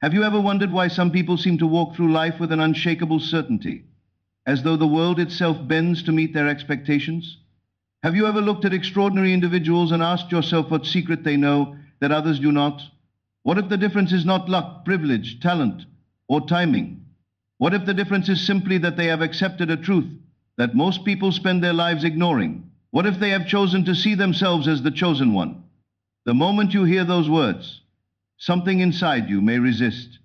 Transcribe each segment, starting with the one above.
Have you ever wondered why some people seem to walk through life with an unshakable certainty, as though the world itself bends to meet their expectations? Have you ever looked at extraordinary individuals and asked yourself what secret they know that others do not? What if the difference is not luck, privilege, talent, or timing? What if the difference is simply that they have accepted a truth that most people spend their lives ignoring? What if they have chosen to see themselves as the chosen one? The moment you hear those words, something inside you may resist.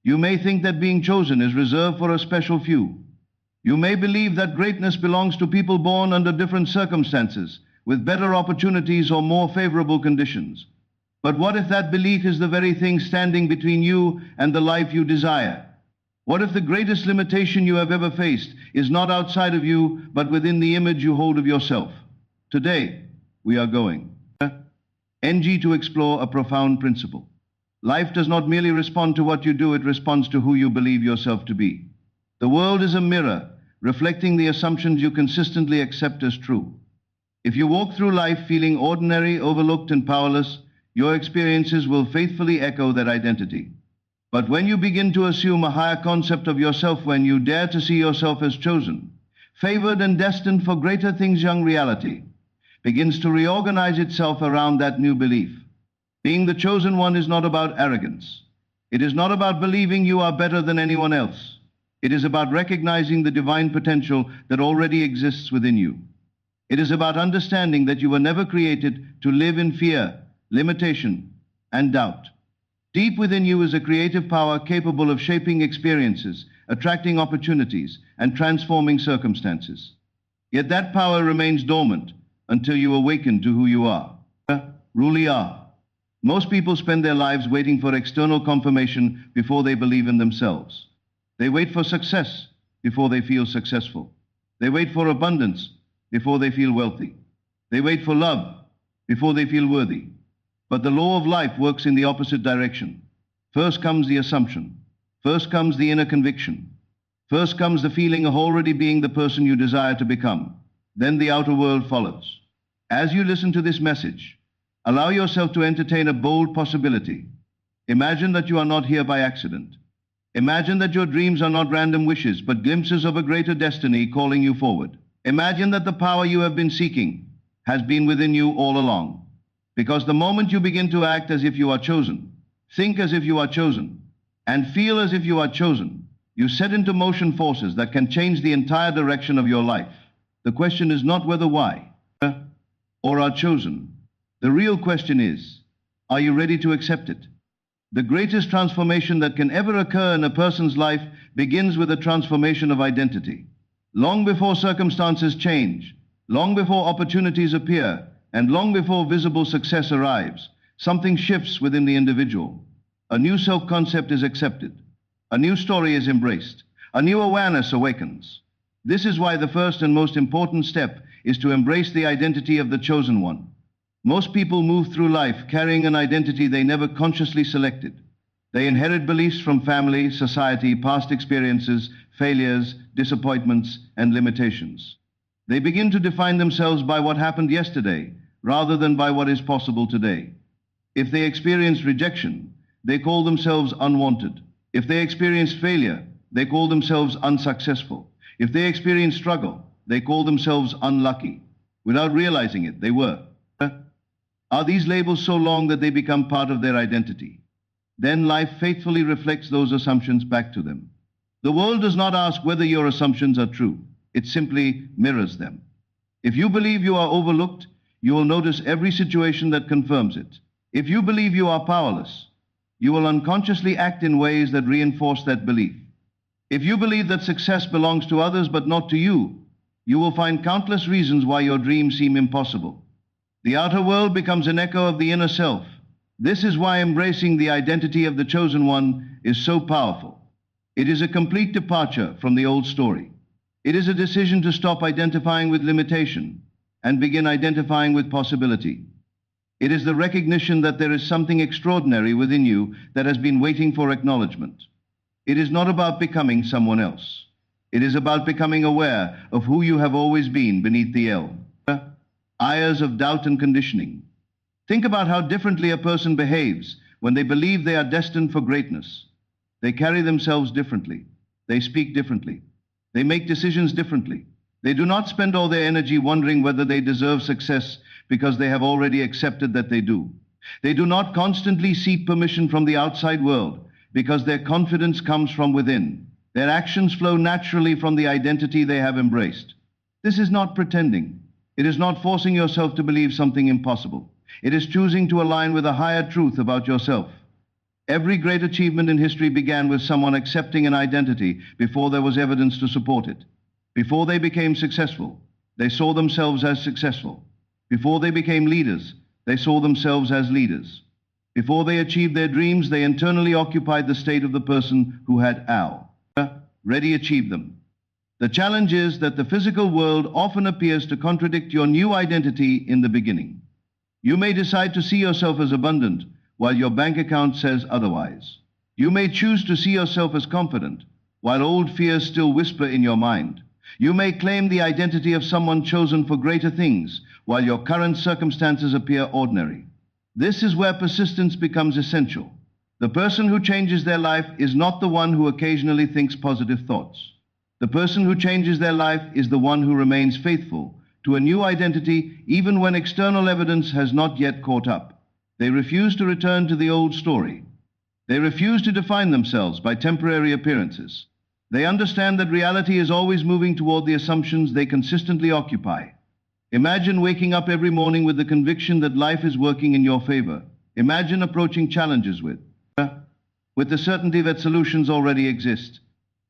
You may think that being chosen is reserved for a special few. You may believe that greatness belongs to people born under different circumstances, with better opportunities or more favorable conditions. But what if that belief is the very thing standing between you and the life you desire? What if the greatest limitation you have ever faced is not outside of you, but within the image you hold of yourself? Today, we are going to explore a profound principle. Life does not merely respond to what you do, it responds to who you believe yourself to be. The world is a mirror, reflecting the assumptions you consistently accept as true. If you walk through life feeling ordinary, overlooked, and powerless, your experiences will faithfully echo that identity. But when you begin to assume a higher concept of yourself, when you dare to see yourself as chosen, favored, and destined for greater things, young reality begins to reorganize itself around that new belief. Being the chosen one is not about arrogance. It is not about believing you are better than anyone else. It is about recognizing the divine potential that already exists within you. It is about understanding that you were never created to live in fear, limitation, and doubt. Deep within you is a creative power capable of shaping experiences, attracting opportunities, and transforming circumstances. Yet that power remains dormant until you awaken to who you are, truly are. Most people spend their lives waiting for external confirmation before they believe in themselves. They wait for success before they feel successful. They wait for abundance before they feel wealthy. They wait for love before they feel worthy. But the law of life works in the opposite direction. First comes the assumption. First comes the inner conviction. First comes the feeling of already being the person you desire to become. Then the outer world follows. As you listen to this message, allow yourself to entertain a bold possibility. Imagine that you are not here by accident. Imagine that your dreams are not random wishes, but glimpses of a greater destiny calling you forward. Imagine that the power you have been seeking has been within you all along. Because the moment you begin to act as if you are chosen, think as if you are chosen, and feel as if you are chosen, you set into motion forces that can change the entire direction of your life. The question is not whether why or are chosen. The real question is, are you ready to accept it? The greatest transformation that can ever occur in a person's life begins with a transformation of identity. Long before circumstances change, long before opportunities appear, and long before visible success arrives, something shifts within the individual. A new self-concept is accepted. A new story is embraced. A new awareness awakens. This is why the first and most important step is to embrace the identity of the chosen one. Most people move through life carrying an identity they never consciously selected. They inherit beliefs from family, society, past experiences, failures, disappointments, and limitations. They begin to define themselves by what happened yesterday, rather than by what is possible today. If they experience rejection, they call themselves unwanted. If they experience failure, they call themselves unsuccessful. If they experience struggle, they call themselves unlucky. Without realizing it, they were. Are these labels so long that they become part of their identity? Then life faithfully reflects those assumptions back to them. The world does not ask whether your assumptions are true. It simply mirrors them. If you believe you are overlooked, you will notice every situation that confirms it. If you believe you are powerless, you will unconsciously act in ways that reinforce that belief. If you believe that success belongs to others but not to you, you will find countless reasons why your dreams seem impossible. The outer world becomes an echo of the inner self. This is why embracing the identity of the chosen one is so powerful. It is a complete departure from the old story. It is a decision to stop identifying with limitation and begin identifying with possibility. It is the recognition that there is something extraordinary within you that has been waiting for acknowledgement. It is not about becoming someone else. It is about becoming aware of who you have always been beneath the layers of doubt and conditioning. Think about how differently a person behaves when they believe they are destined for greatness. They carry themselves differently. They speak differently. They make decisions differently. They do not spend all their energy wondering whether they deserve success because they have already accepted that they do. They do not constantly seek permission from the outside world because their confidence comes from within. Their actions flow naturally from the identity they have embraced. This is not pretending. It is not forcing yourself to believe something impossible. It is choosing to align with a higher truth about yourself. Every great achievement in history began with someone accepting an identity before there was evidence to support it. Before they became successful, they saw themselves as successful. Before they became leaders, they saw themselves as leaders. Before they achieved their dreams, they internally occupied the state of the person who had already achieved them. The challenge is that the physical world often appears to contradict your new identity in the beginning. You may decide to see yourself as abundant, while your bank account says otherwise. You may choose to see yourself as confident, while old fears still whisper in your mind. You may claim the identity of someone chosen for greater things, while your current circumstances appear ordinary. This is where persistence becomes essential. The person who changes their life is not the one who occasionally thinks positive thoughts. The person who changes their life is the one who remains faithful to a new identity even when external evidence has not yet caught up. They refuse to return to the old story. They refuse to define themselves by temporary appearances. They understand that reality is always moving toward the assumptions they consistently occupy. Imagine waking up every morning with the conviction that life is working in your favor. Imagine approaching challenges with the certainty that solutions already exist.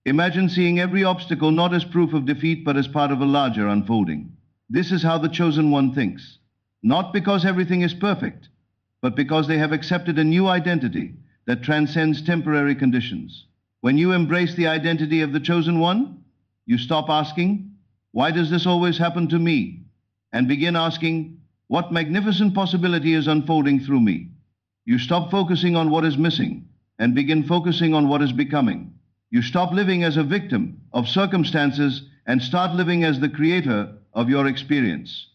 Imagine seeing every obstacle not as proof of defeat but as part of a larger unfolding. This is how the chosen one thinks. Not because everything is perfect, but because they have accepted a new identity that transcends temporary conditions. When you embrace the identity of the chosen one, you stop asking, "Why does this always happen to me?" and begin asking, "What magnificent possibility is unfolding through me?" You stop focusing on what is missing and begin focusing on what is becoming. You stop living as a victim of circumstances and start living as the creator of your experience.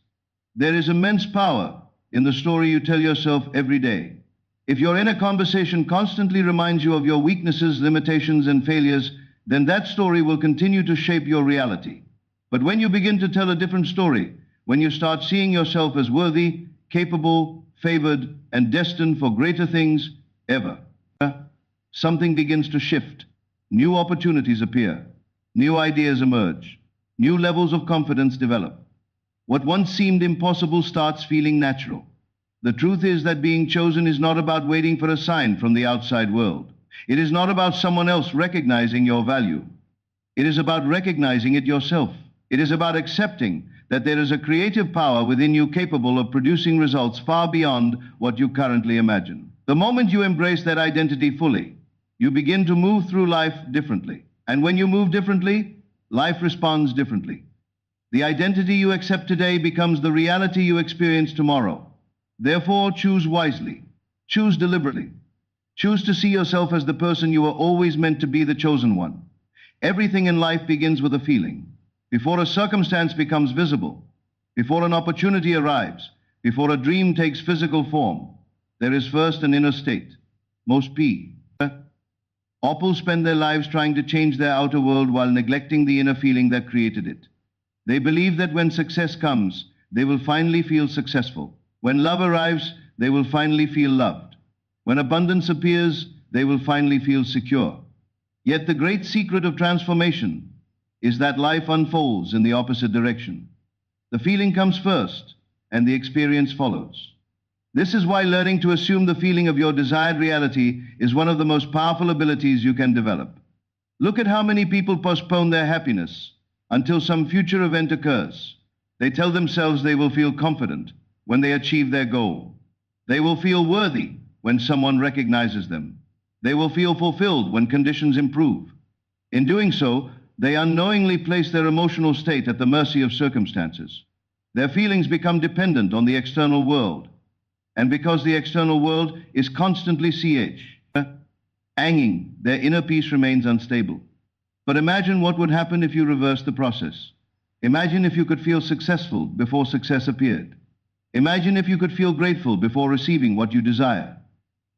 There is immense power in the story you tell yourself every day. If your inner conversation constantly reminds you of your weaknesses, limitations, and failures, then that story will continue to shape your reality. But when you begin to tell a different story, when you start seeing yourself as worthy, capable, favored, and destined for greater things ever, something begins to shift. New opportunities appear. New ideas emerge. New levels of confidence develop. What once seemed impossible starts feeling natural. The truth is that being chosen is not about waiting for a sign from the outside world. It is not about someone else recognizing your value. It is about recognizing it yourself. It is about accepting that there is a creative power within you capable of producing results far beyond what you currently imagine. The moment you embrace that identity fully, you begin to move through life differently. And when you move differently, life responds differently. The identity you accept today becomes the reality you experience tomorrow. Therefore, choose wisely. Choose deliberately. Choose to see yourself as the person you were always meant to be, the chosen one. Everything in life begins with a feeling. Before a circumstance becomes visible, before an opportunity arrives, before a dream takes physical form, there is first an inner state. Most people spend their lives trying to change their outer world while neglecting the inner feeling that created it. They believe that when success comes, they will finally feel successful. When love arrives, they will finally feel loved. When abundance appears, they will finally feel secure. Yet the great secret of transformation is that life unfolds in the opposite direction. The feeling comes first, and the experience follows. This is why learning to assume the feeling of your desired reality is one of the most powerful abilities you can develop. Look at how many people postpone their happiness until some future event occurs. They tell themselves they will feel confident when they achieve their goal. They will feel worthy when someone recognizes them. They will feel fulfilled when conditions improve. In doing so, they unknowingly place their emotional state at the mercy of circumstances. Their feelings become dependent on the external world. And because the external world is constantly anging, their inner peace remains unstable. But imagine what would happen if you reversed the process. Imagine if you could feel successful before success appeared. Imagine if you could feel grateful before receiving what you desire.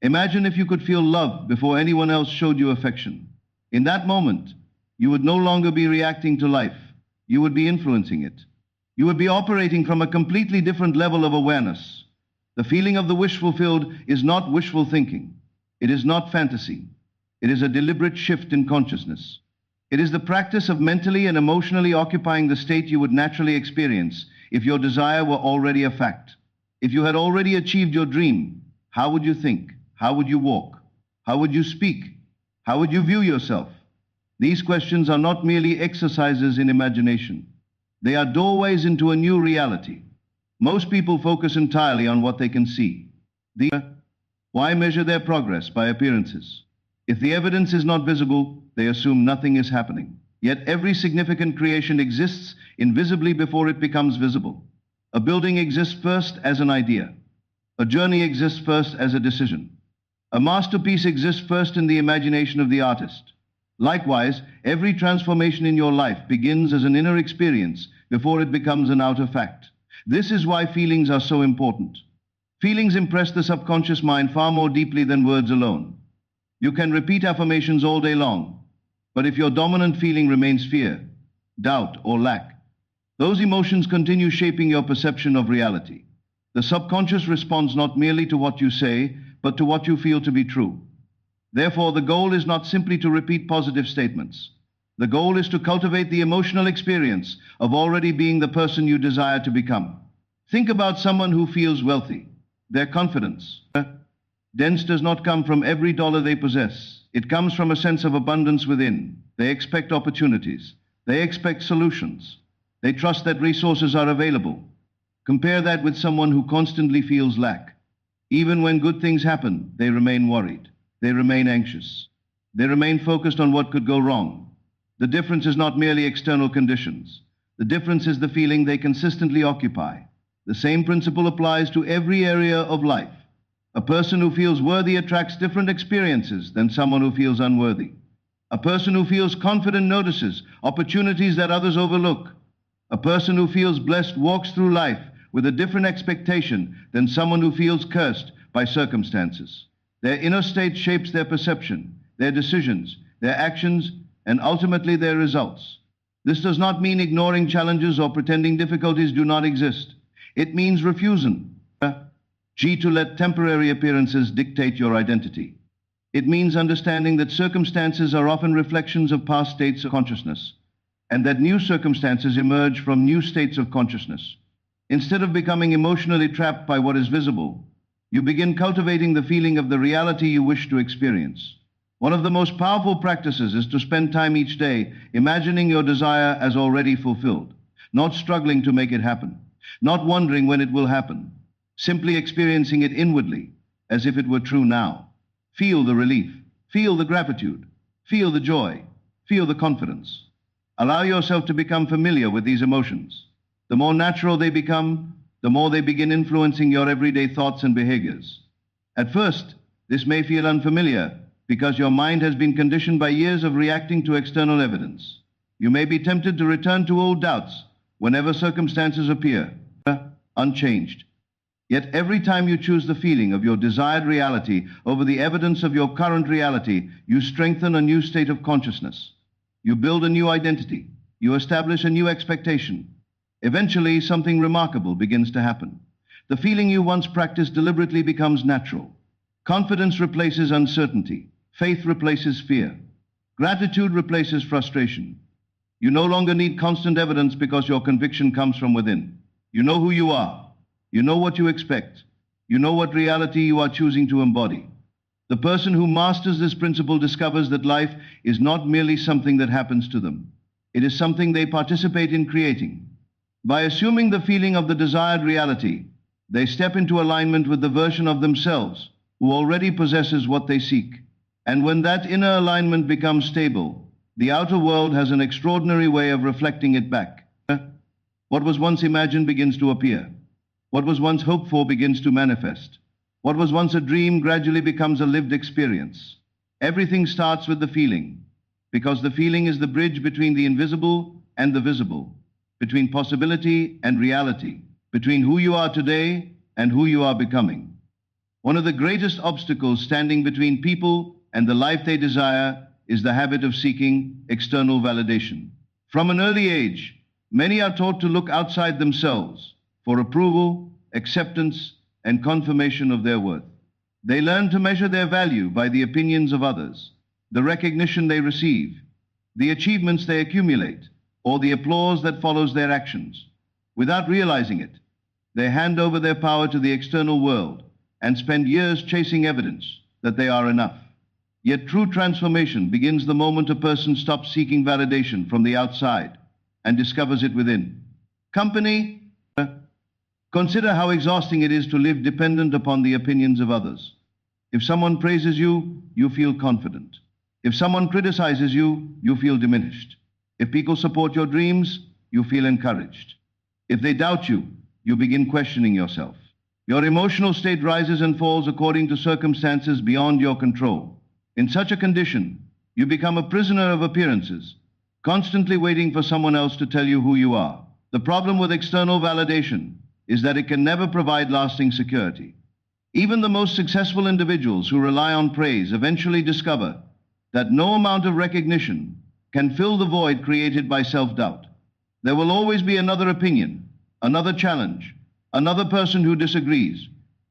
Imagine if you could feel love before anyone else showed you affection. In that moment, you would no longer be reacting to life. You would be influencing it. You would be operating from a completely different level of awareness. The feeling of the wish fulfilled is not wishful thinking. It is not fantasy. It is a deliberate shift in consciousness. It is the practice of mentally and emotionally occupying the state you would naturally experience if your desire were already a fact. If you had already achieved your dream, how would you think? How would you walk? How would you speak? How would you view yourself? These questions are not merely exercises in imagination. They are doorways into a new reality. Most people focus entirely on what they can see. Why measure their progress by appearances? If the evidence is not visible, they assume nothing is happening. Yet every significant creation exists invisibly before it becomes visible. A building exists first as an idea. A journey exists first as a decision. A masterpiece exists first in the imagination of the artist. Likewise, every transformation in your life begins as an inner experience before it becomes an outer fact. This is why feelings are so important. Feelings impress the subconscious mind far more deeply than words alone. You can repeat affirmations all day long, but if your dominant feeling remains fear, doubt, or lack, those emotions continue shaping your perception of reality. The subconscious responds not merely to what you say, but to what you feel to be true. Therefore, the goal is not simply to repeat positive statements. The goal is to cultivate the emotional experience of already being the person you desire to become. Think about someone who feels wealthy. Their confidence does not come from every dollar they possess. It comes from a sense of abundance within. They expect opportunities. They expect solutions. They trust that resources are available. Compare that with someone who constantly feels lack. Even when good things happen, they remain worried. They remain anxious. They remain focused on what could go wrong. The difference is not merely external conditions. The difference is the feeling they consistently occupy. The same principle applies to every area of life. A person who feels worthy attracts different experiences than someone who feels unworthy. A person who feels confident notices opportunities that others overlook. A person who feels blessed walks through life with a different expectation than someone who feels cursed by circumstances. Their inner state shapes their perception, their decisions, their actions, and ultimately their results. This does not mean ignoring challenges or pretending difficulties do not exist. It means refusing to let temporary appearances dictate your identity. It means understanding that circumstances are often reflections of past states of consciousness, and that new circumstances emerge from new states of consciousness. Instead of becoming emotionally trapped by what is visible, you begin cultivating the feeling of the reality you wish to experience. One of the most powerful practices is to spend time each day imagining your desire as already fulfilled, not struggling to make it happen, not wondering when it will happen, simply experiencing it inwardly, as if it were true now. Feel the relief, feel the gratitude, feel the joy, feel the confidence. Allow yourself to become familiar with these emotions. The more natural they become, the more they begin influencing your everyday thoughts and behaviors. At first, this may feel unfamiliar because your mind has been conditioned by years of reacting to external evidence. You may be tempted to return to old doubts whenever circumstances appear unchanged. Yet every time you choose the feeling of your desired reality over the evidence of your current reality, you strengthen a new state of consciousness. You build a new identity. You establish a new expectation. Eventually, something remarkable begins to happen. The feeling you once practiced deliberately becomes natural. Confidence replaces uncertainty. Faith replaces fear. Gratitude replaces frustration. You no longer need constant evidence because your conviction comes from within. You know who you are. You know what you expect. You know what reality you are choosing to embody. The person who masters this principle discovers that life is not merely something that happens to them. It is something they participate in creating. By assuming the feeling of the desired reality, they step into alignment with the version of themselves who already possesses what they seek. And when that inner alignment becomes stable, the outer world has an extraordinary way of reflecting it back. What was once imagined begins to appear. What was once hoped for begins to manifest. What was once a dream gradually becomes a lived experience. Everything starts with the feeling, because the feeling is the bridge between the invisible and the visible, between possibility and reality, between who you are today and who you are becoming. One of the greatest obstacles standing between people and the life they desire is the habit of seeking external validation. From an early age, many are taught to look outside themselves for approval, acceptance, and confirmation of their worth. They learn to measure their value by the opinions of others, the recognition they receive, the achievements they accumulate, or the applause that follows their actions. Without realizing it, they hand over their power to the external world and spend years chasing evidence that they are enough. Yet true transformation begins the moment a person stops seeking validation from the outside and discovers it within. Company, consider how exhausting it is to live dependent upon the opinions of others. If someone praises you, you feel confident. If someone criticizes you, you feel diminished. If people support your dreams, you feel encouraged. If they doubt you, you begin questioning yourself. Your emotional state rises and falls according to circumstances beyond your control. In such a condition, you become a prisoner of appearances, constantly waiting for someone else to tell you who you are. The problem with external validation is that it can never provide lasting security. Even the most successful individuals who rely on praise eventually discover that no amount of recognition can fill the void created by self-doubt. There will always be another opinion, another challenge, another person who disagrees,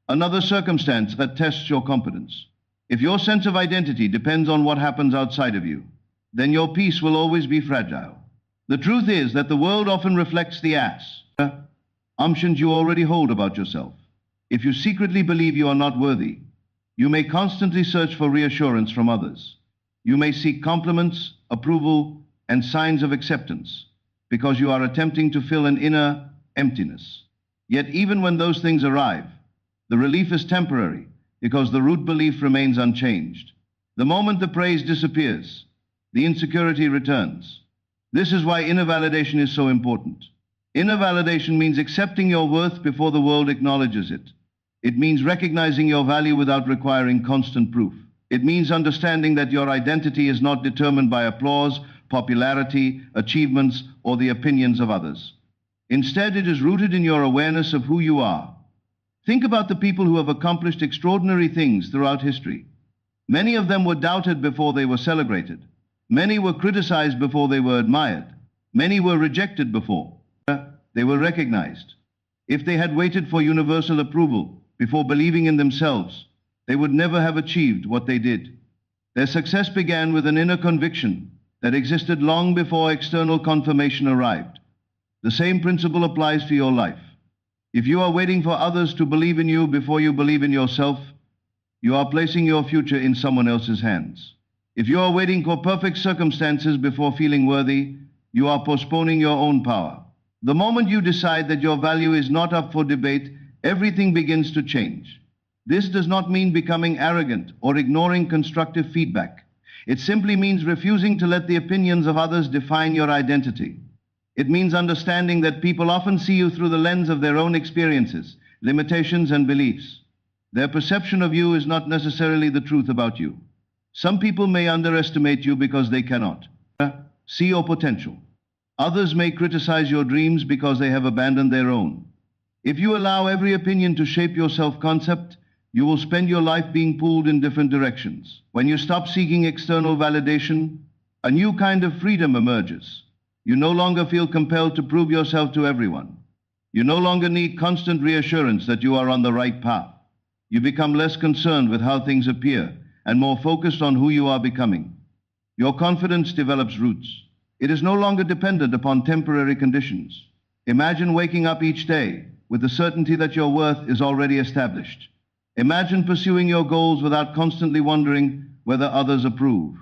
another circumstance that tests your competence. If your sense of identity depends on what happens outside of you, then your peace will always be fragile. The truth is that the world often reflects the assumptions you already hold about yourself. If you secretly believe you are not worthy, you may constantly search for reassurance from others. You may seek compliments, approval, and signs of acceptance because you are attempting to fill an inner emptiness. Yet even when those things arrive, the relief is temporary because the root belief remains unchanged. The moment the praise disappears, the insecurity returns. This is why inner validation is so important. Inner validation means accepting your worth before the world acknowledges it. It means recognizing your value without requiring constant proof. It means understanding that your identity is not determined by applause, popularity, achievements, or the opinions of others. Instead, it is rooted in your awareness of who you are. Think about the people who have accomplished extraordinary things throughout history. Many of them were doubted before they were celebrated. Many were criticized before they were admired. Many were rejected before they were recognized. If they had waited for universal approval before believing in themselves, they would never have achieved what they did. Their success began with an inner conviction that existed long before external confirmation arrived. The same principle applies to your life. If you are waiting for others to believe in you before you believe in yourself, you are placing your future in someone else's hands. If you are waiting for perfect circumstances before feeling worthy, you are postponing your own power. The moment you decide that your value is not up for debate, everything begins to change. This does not mean becoming arrogant or ignoring constructive feedback. It simply means refusing to let the opinions of others define your identity. It means understanding that people often see you through the lens of their own experiences, limitations, and beliefs. Their perception of you is not necessarily the truth about you. Some people may underestimate you because they cannot see your potential. Others may criticize your dreams because they have abandoned their own. If you allow every opinion to shape your self-concept, you will spend your life being pulled in different directions. When you stop seeking external validation, a new kind of freedom emerges. You no longer feel compelled to prove yourself to everyone. You no longer need constant reassurance that you are on the right path. You become less concerned with how things appear and more focused on who you are becoming. Your confidence develops roots. It is no longer dependent upon temporary conditions. Imagine waking up each day with the certainty that your worth is already established. Imagine pursuing your goals without constantly wondering whether others approve.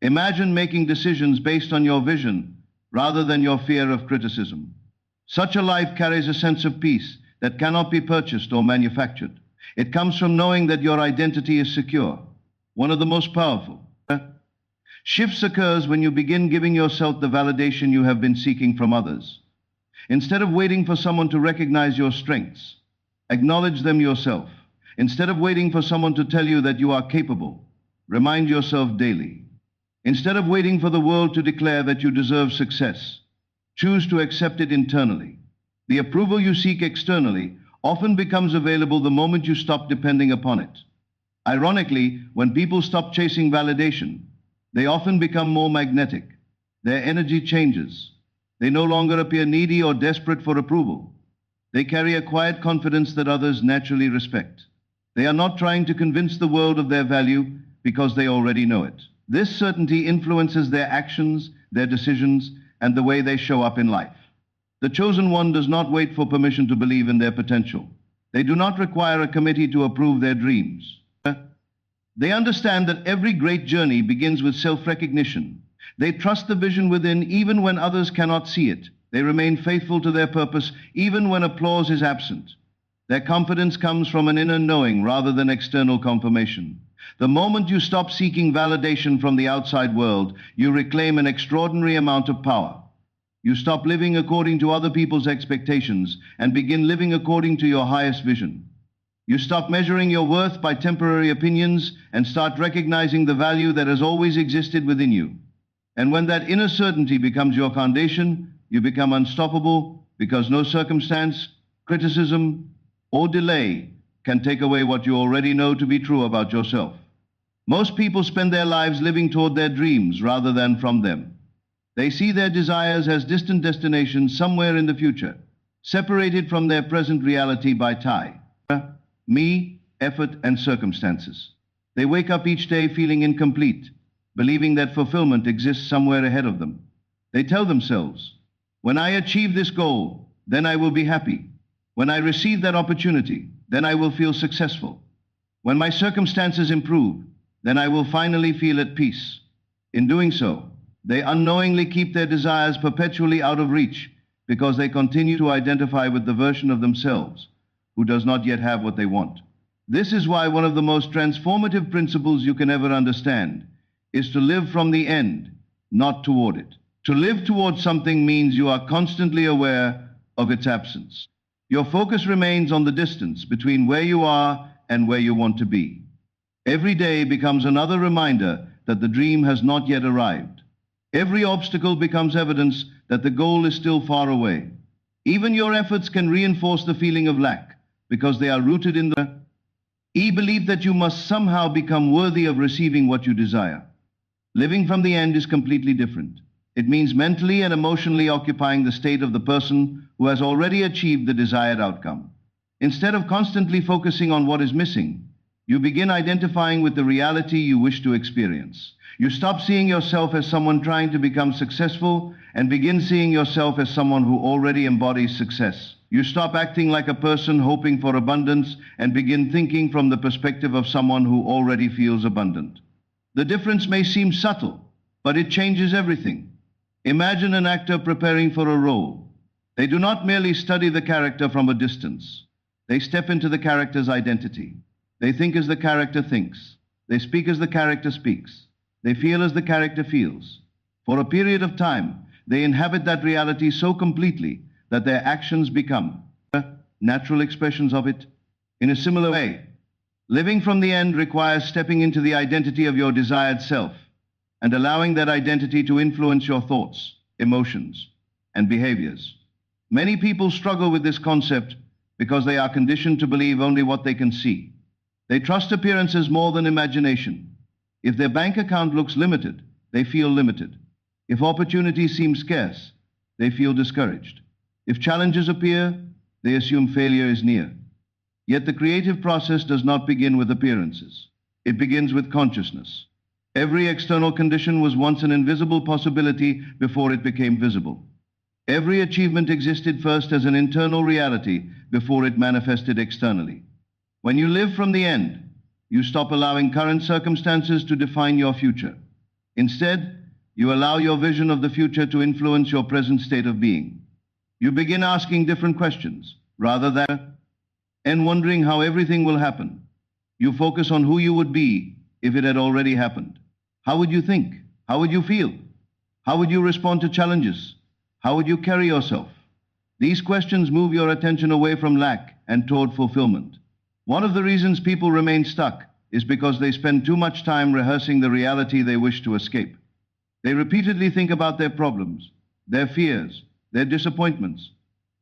Imagine making decisions based on your vision rather than your fear of criticism. Such a life carries a sense of peace that cannot be purchased or manufactured. It comes from knowing that your identity is secure. One of the most powerful shifts occurs when you begin giving yourself the validation you have been seeking from others. Instead of waiting for someone to recognize your strengths, acknowledge them yourself. Instead of waiting for someone to tell you that you are capable, remind yourself daily. Instead of waiting for the world to declare that you deserve success, choose to accept it internally. The approval you seek externally often becomes available the moment you stop depending upon it. Ironically, when people stop chasing validation, they often become more magnetic. Their energy changes. They no longer appear needy or desperate for approval. They carry a quiet confidence that others naturally respect. They are not trying to convince the world of their value because they already know it. This certainty influences their actions, their decisions, and the way they show up in life. The chosen one does not wait for permission to believe in their potential. They do not require a committee to approve their dreams. They understand that every great journey begins with self-recognition. They trust the vision within even when others cannot see it. They remain faithful to their purpose even when applause is absent. Their confidence comes from an inner knowing rather than external confirmation. The moment you stop seeking validation from the outside world, you reclaim an extraordinary amount of power. You stop living according to other people's expectations and begin living according to your highest vision. You stop measuring your worth by temporary opinions and start recognizing the value that has always existed within you. And when that inner certainty becomes your foundation, you become unstoppable because no circumstance, criticism, or delay can take away what you already know to be true about yourself. Most people spend their lives living toward their dreams rather than from them. They see their desires as distant destinations somewhere in the future, separated from their present reality by time, me, effort, and circumstances. They wake up each day feeling incomplete, believing that fulfillment exists somewhere ahead of them. They tell themselves, when I achieve this goal, then I will be happy. When I receive that opportunity, then I will feel successful. When my circumstances improve, then I will finally feel at peace. In doing so, they unknowingly keep their desires perpetually out of reach because they continue to identify with the version of themselves who does not yet have what they want. This is why one of the most transformative principles you can ever understand is to live from the end, not toward it. To live toward something means you are constantly aware of its absence. Your focus remains on the distance between where you are and where you want to be. Every day becomes another reminder that the dream has not yet arrived. Every obstacle becomes evidence that the goal is still far away. Even your efforts can reinforce the feeling of lack because they are rooted in the belief that you must somehow become worthy of receiving what you desire. Living from the end is completely different. It means mentally and emotionally occupying the state of the person who has already achieved the desired outcome. Instead of constantly focusing on what is missing, you begin identifying with the reality you wish to experience. You stop seeing yourself as someone trying to become successful and begin seeing yourself as someone who already embodies success. You stop acting like a person hoping for abundance and begin thinking from the perspective of someone who already feels abundant. The difference may seem subtle, but it changes everything. Imagine an actor preparing for a role. They do not merely study the character from a distance. They step into the character's identity. They think as the character thinks. They speak as the character speaks. They feel as the character feels. For a period of time, they inhabit that reality so completely that their actions become natural expressions of it. In a similar way, living from the end requires stepping into the identity of your desired self and allowing that identity to influence your thoughts, emotions, and behaviors. Many people struggle with this concept because they are conditioned to believe only what they can see. They trust appearances more than imagination. If their bank account looks limited, they feel limited. If opportunities seem scarce, they feel discouraged. If challenges appear, they assume failure is near. Yet the creative process does not begin with appearances. It begins with consciousness. Every external condition was once an invisible possibility before it became visible. Every achievement existed first as an internal reality before it manifested externally. When you live from the end, you stop allowing current circumstances to define your future. Instead, you allow your vision of the future to influence your present state of being. You begin asking different questions rather than wondering how everything will happen. You focus on who you would be if it had already happened. How would you think? How would you feel? How would you respond to challenges? How would you carry yourself? These questions move your attention away from lack and toward fulfillment. One of the reasons people remain stuck is because they spend too much time rehearsing the reality they wish to escape. They repeatedly think about their problems, their fears, their disappointments,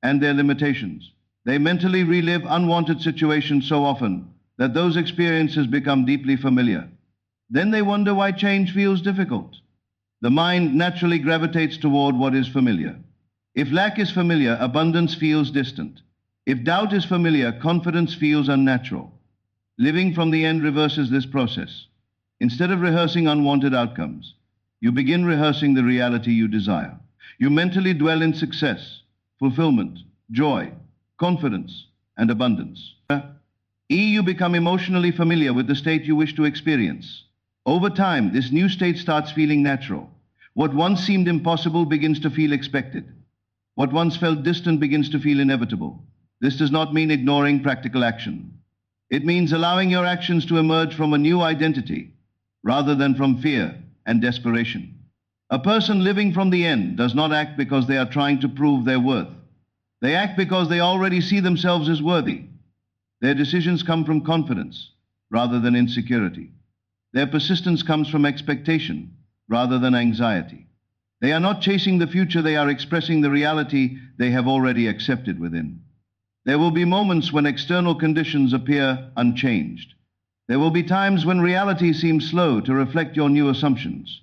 and their limitations. They mentally relive unwanted situations so often that those experiences become deeply familiar. Then they wonder why change feels difficult. The mind naturally gravitates toward what is familiar. If lack is familiar, abundance feels distant. If doubt is familiar, confidence feels unnatural. Living from the end reverses this process. Instead of rehearsing unwanted outcomes, you begin rehearsing the reality you desire. You mentally dwell in success, fulfillment, joy, confidence, and abundance. You become emotionally familiar with the state you wish to experience. Over time, this new state starts feeling natural. What once seemed impossible begins to feel expected. What once felt distant begins to feel inevitable. This does not mean ignoring practical action. It means allowing your actions to emerge from a new identity, rather than from fear and desperation. A person living from the end does not act because they are trying to prove their worth. They act because they already see themselves as worthy. Their decisions come from confidence, rather than insecurity. Their persistence comes from expectation, rather than anxiety. They are not chasing the future, they are expressing the reality they have already accepted within. There will be moments when external conditions appear unchanged. There will be times when reality seems slow to reflect your new assumptions.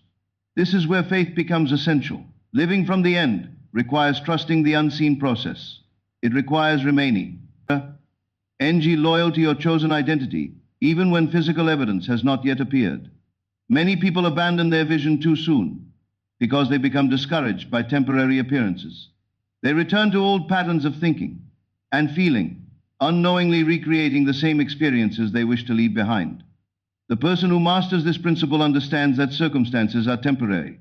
This is where faith becomes essential. Living from the end requires trusting the unseen process. It requires remaining loyal to your chosen identity, even when physical evidence has not yet appeared. Many people abandon their vision too soon because they become discouraged by temporary appearances. They return to old patterns of thinking and feeling, unknowingly recreating the same experiences they wish to leave behind. The person who masters this principle understands that circumstances are temporary,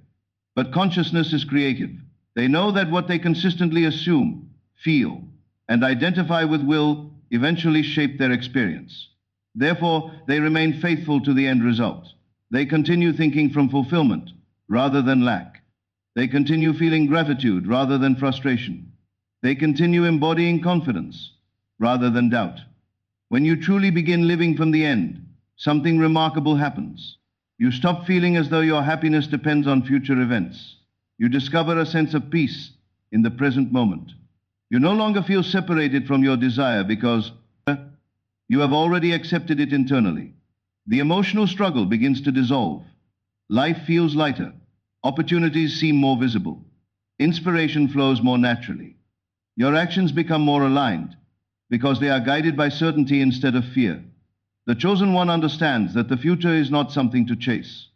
but consciousness is creative. They know that what they consistently assume, feel, and identify with will eventually shape their experience. Therefore, they remain faithful to the end result. They continue thinking from fulfillment rather than lack. They continue feeling gratitude rather than frustration. They continue embodying confidence rather than doubt. When you truly begin living from the end, something remarkable happens. You stop feeling as though your happiness depends on future events. You discover a sense of peace in the present moment. You no longer feel separated from your desire because you have already accepted it internally. The emotional struggle begins to dissolve. Life feels lighter. Opportunities seem more visible. Inspiration flows more naturally. Your actions become more aligned because they are guided by certainty instead of fear. The chosen one understands that the future is not something to chase.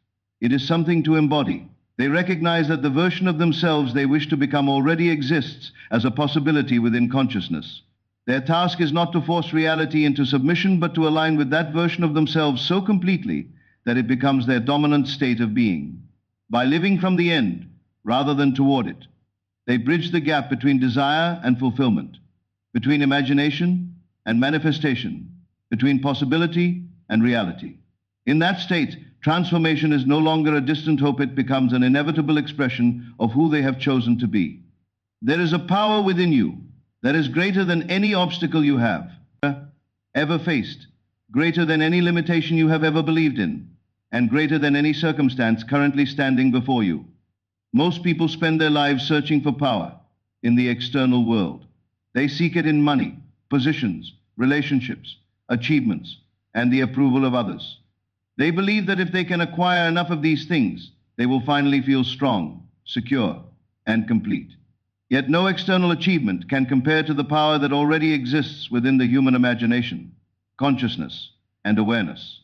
It is something to embody. They recognize that the version of themselves they wish to become already exists as a possibility within consciousness. Their task is not to force reality into submission, but to align with that version of themselves so completely that it becomes their dominant state of being. By living from the end, rather than toward it, they bridge the gap between desire and fulfillment, between imagination and manifestation, between possibility and reality. In that state, transformation is no longer a distant hope, it becomes an inevitable expression of who they have chosen to be. There is a power within you that is greater than any obstacle you have ever faced, greater than any limitation you have ever believed in, and greater than any circumstance currently standing before you. Most people spend their lives searching for power in the external world. They seek it in money, positions, relationships, achievements, and the approval of others. They believe that if they can acquire enough of these things, they will finally feel strong, secure, and complete. Yet no external achievement can compare to the power that already exists within the human imagination, consciousness, and awareness.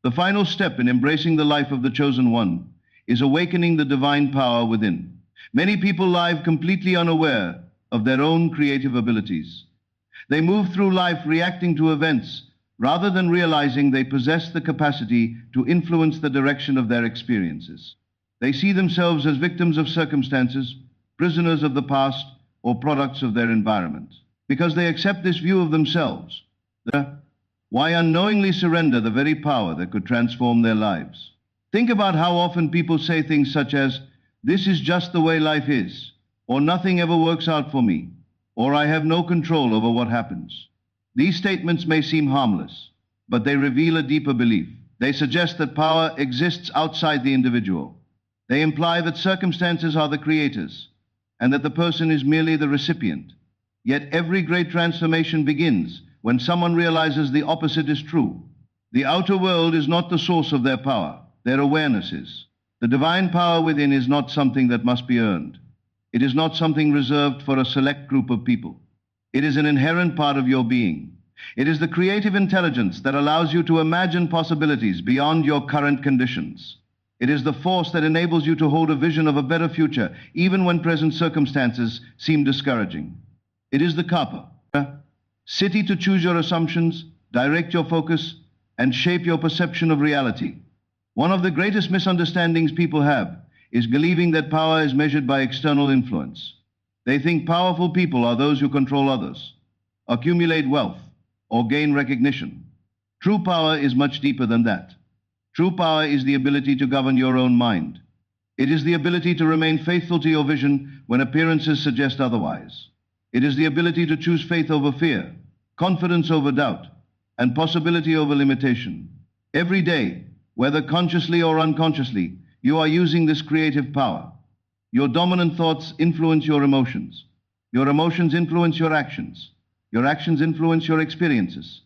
The final step in embracing the life of the chosen one is awakening the divine power within. Many people live completely unaware of their own creative abilities. They move through life reacting to events rather than realizing they possess the capacity to influence the direction of their experiences. They see themselves as victims of circumstances, prisoners of the past, or products of their environment. Because they accept this view of themselves, why unknowingly surrender the very power that could transform their lives? Think about how often people say things such as, "This is just the way life is," or "Nothing ever works out for me," or "I have no control over what happens." These statements may seem harmless, but they reveal a deeper belief. They suggest that power exists outside the individual. They imply that circumstances are the creators, and that the person is merely the recipient. Yet every great transformation begins when someone realizes the opposite is true. The outer world is not the source of their power, their awareness is. The divine power within is not something that must be earned. It is not something reserved for a select group of people. It is an inherent part of your being. It is the creative intelligence that allows you to imagine possibilities beyond your current conditions. It is the force that enables you to hold a vision of a better future, even when present circumstances seem discouraging. It is the kappa, city to choose your assumptions, direct your focus, and shape your perception of reality. One of the greatest misunderstandings people have is believing that power is measured by external influence. They think powerful people are those who control others, accumulate wealth, or gain recognition. True power is much deeper than that. True power is the ability to govern your own mind. It is the ability to remain faithful to your vision when appearances suggest otherwise. It is the ability to choose faith over fear, confidence over doubt, and possibility over limitation. Every day, whether consciously or unconsciously, you are using this creative power. Your dominant thoughts influence your emotions. Your emotions influence your actions. Your actions influence your experiences.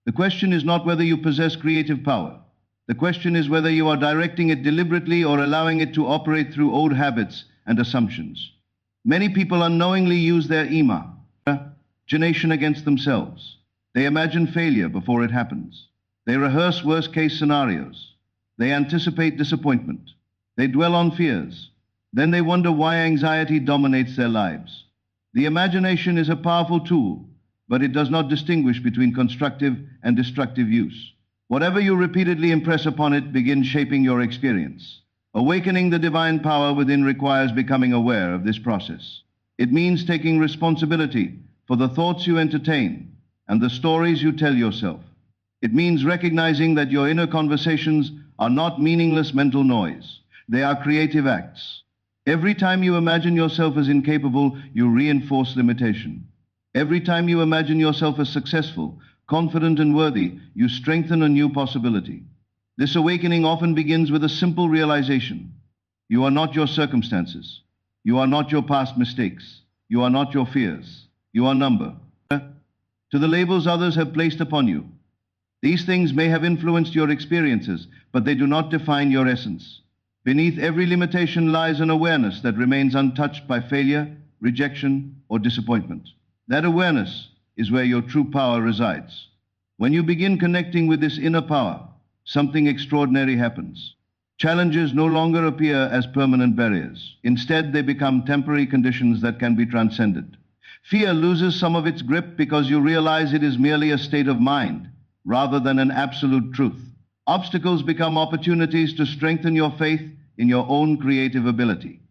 The question is not whether you possess creative power. The question is whether you are directing it deliberately or allowing it to operate through old habits and assumptions. Many people unknowingly use their imagination against themselves. They imagine failure before it happens. They rehearse worst-case scenarios. They anticipate disappointment. They dwell on fears. Then they wonder why anxiety dominates their lives. The imagination is a powerful tool, but it does not distinguish between constructive and destructive use. Whatever you repeatedly impress upon it begins shaping your experience. Awakening the divine power within requires becoming aware of this process. It means taking responsibility for the thoughts you entertain and the stories you tell yourself. It means recognizing that your inner conversations are not meaningless mental noise. They are creative acts. Every time you imagine yourself as incapable, you reinforce limitation. Every time you imagine yourself as successful, confident and worthy, you strengthen a new possibility. This awakening often begins with a simple realization. You are not your circumstances. You are not your past mistakes. You are not your fears. You are number. To the labels others have placed upon you. These things may have influenced your experiences, but they do not define your essence. Beneath every limitation lies an awareness that remains untouched by failure, rejection, or disappointment. That awareness is where your true power resides. When you begin connecting with this inner power, something extraordinary happens. Challenges no longer appear as permanent barriers. Instead, they become temporary conditions that can be transcended. Fear loses some of its grip because you realize it is merely a state of mind, rather than an absolute truth. Obstacles become opportunities to strengthen your faith in your own creative ability.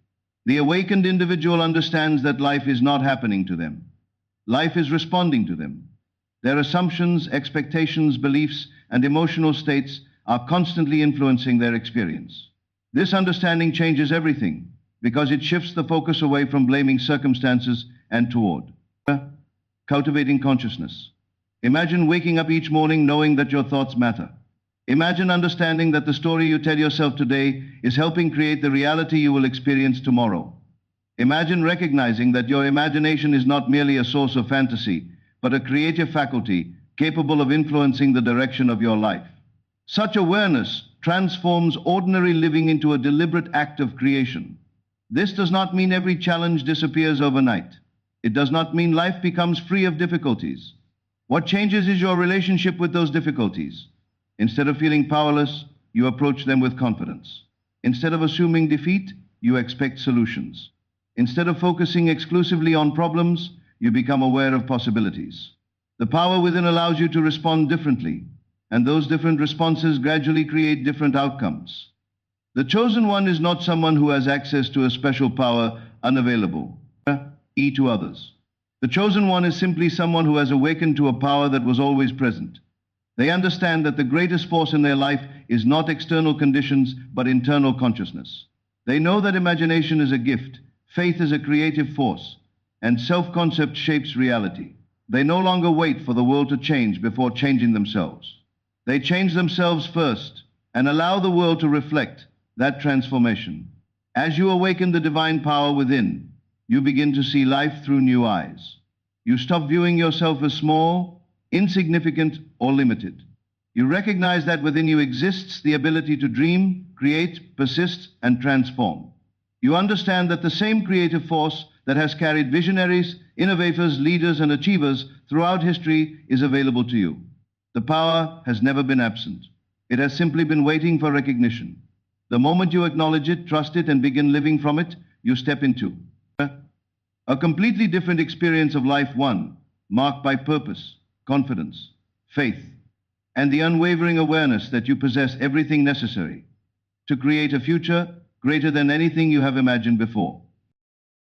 The awakened individual understands that life is not happening to them. Life is responding to them. Their assumptions, expectations, beliefs, and emotional states are constantly influencing their experience. This understanding changes everything because it shifts the focus away from blaming circumstances and toward cultivating consciousness. Imagine waking up each morning knowing that your thoughts matter. Imagine understanding that the story you tell yourself today is helping create the reality you will experience tomorrow. Imagine recognizing that your imagination is not merely a source of fantasy, but a creative faculty capable of influencing the direction of your life. Such awareness transforms ordinary living into a deliberate act of creation. This does not mean every challenge disappears overnight. It does not mean life becomes free of difficulties. What changes is your relationship with those difficulties. Instead of feeling powerless, you approach them with confidence. Instead of assuming defeat, you expect solutions. Instead of focusing exclusively on problems, you become aware of possibilities. The power within allows you to respond differently, and those different responses gradually create different outcomes. The chosen one is not someone who has access to a special power unavailable to others. The chosen one is simply someone who has awakened to a power that was always present. They understand that the greatest force in their life is not external conditions, but internal consciousness. They know that imagination is a gift, faith is a creative force, and self-concept shapes reality. They no longer wait for the world to change before changing themselves. They change themselves first and allow the world to reflect that transformation. As you awaken the divine power within, you begin to see life through new eyes. You stop viewing yourself as small, insignificant, or limited. You recognize that within you exists the ability to dream, create, persist, and transform. You understand that the same creative force that has carried visionaries, innovators, leaders, and achievers throughout history is available to you. The power has never been absent. It has simply been waiting for recognition. The moment you acknowledge it, trust it, and begin living from it, you step into a completely different experience of life, one marked by purpose, confidence, faith, and the unwavering awareness that you possess everything necessary to create a future greater than anything you have imagined before.